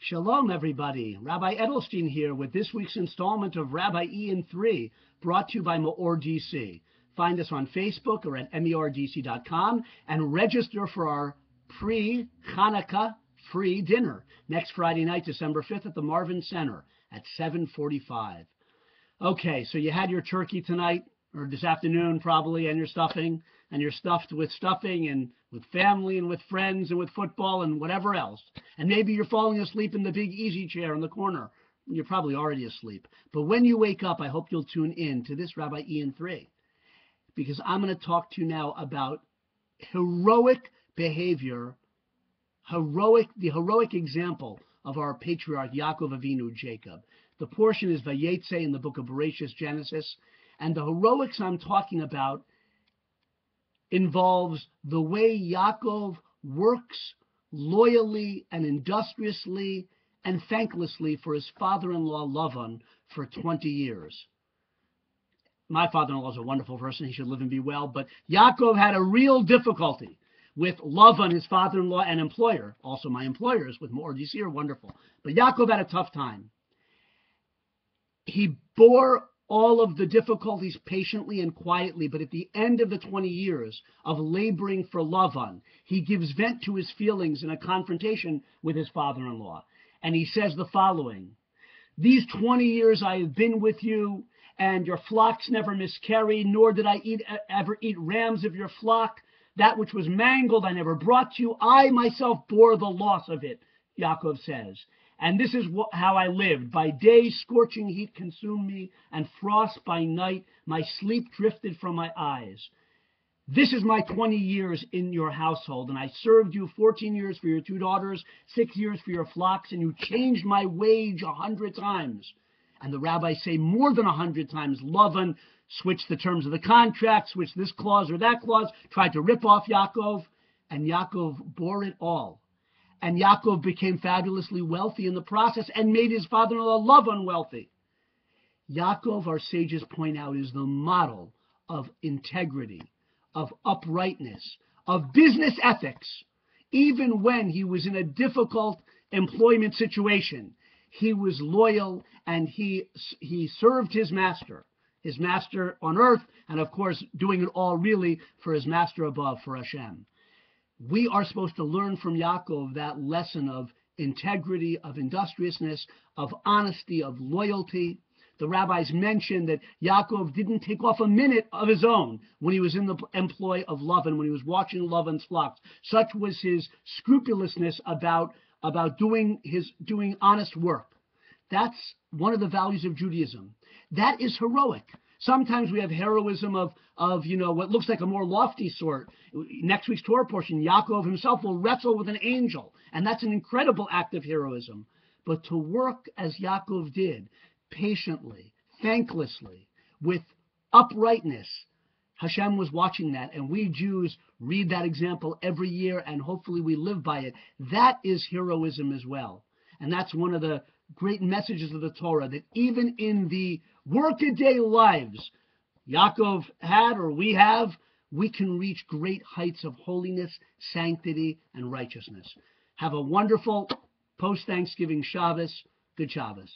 Shalom, everybody. Rabbi Edelstein here with this week's installment of Rabbi Ian 3, brought to you by MEOR DC. Find us on Facebook or at MEORDC.com and register for our pre-Hanukkah free dinner next Friday night, December 5th at the Marvin Center at 7:45. Okay, so you had your turkey tonight, or this afternoon probably, and your stuffing, and you're stuffed with stuffing and with family and with friends and with football and whatever else. And maybe you're falling asleep in the big easy chair in the corner. You're probably already asleep. But when you wake up, I hope you'll tune in to this Rabbi Ian 3, because I'm going to talk to you now about heroic behavior, the heroic example of our patriarch Yaakov Avinu, Jacob. The portion is Vayeitzei in the book of Bereshit, Genesis, and the heroics I'm talking about involves the way Yaakov works loyally and industriously and thanklessly for his father-in-law Lavan for 20 years. My father-in-law is a wonderful person. He should live and be well. But Yaakov had a real difficulty with Lavan, his father-in-law and employer. Also, my employers with MEOR DC are wonderful. But Yaakov had a tough time. He bore all of the difficulties patiently and quietly, but at the end of the 20 years of laboring for Lavan, he gives vent to his feelings in a confrontation with his father-in-law. And he says the following: "These 20 years I have been with you, and your flocks never miscarried, nor did I ever eat rams of your flock. That which was mangled I never brought to you. I myself bore the loss of it," Yaakov says. "And this is how I lived. By day, scorching heat consumed me, and frost by night. My sleep drifted from my eyes. This is my 20 years in your household, and I served you 14 years for your 2 daughters, 6 years for your flocks, and you changed my wage 100 times. And the rabbis say more than 100 times. Lavan switched the terms of the contract, switched this clause or that clause, tried to rip off Yaakov, and Yaakov bore it all. And Yaakov became fabulously wealthy in the process and made his father-in-law Lavan wealthy." Yaakov, our sages point out, is the model of integrity, of uprightness, of business ethics. Even when he was in a difficult employment situation, he was loyal and he served his master on earth, and of course doing it all really for his master above, for Hashem. We are supposed to learn from Yaakov that lesson of integrity, of industriousness, of honesty, of loyalty. The rabbis mentioned that Yaakov didn't take off a minute of his own when he was in the employ of Lavan, when he was watching Lavan's flocks. Such was his scrupulousness about doing honest work. That's one of the values of Judaism. That is heroic. Sometimes we have heroism of what looks like a more lofty sort. Next week's Torah portion, Yaakov himself will wrestle with an angel, and that's an incredible act of heroism. But to work as Yaakov did, patiently, thanklessly, with uprightness, Hashem was watching that, and we Jews read that example every year, and hopefully we live by it. That is heroism as well. And that's one of the great messages of the Torah, that even in the workaday lives Yaakov had, or we have, we can reach great heights of holiness, sanctity, and righteousness. Have a wonderful post-Thanksgiving Shabbos. Good Shabbos.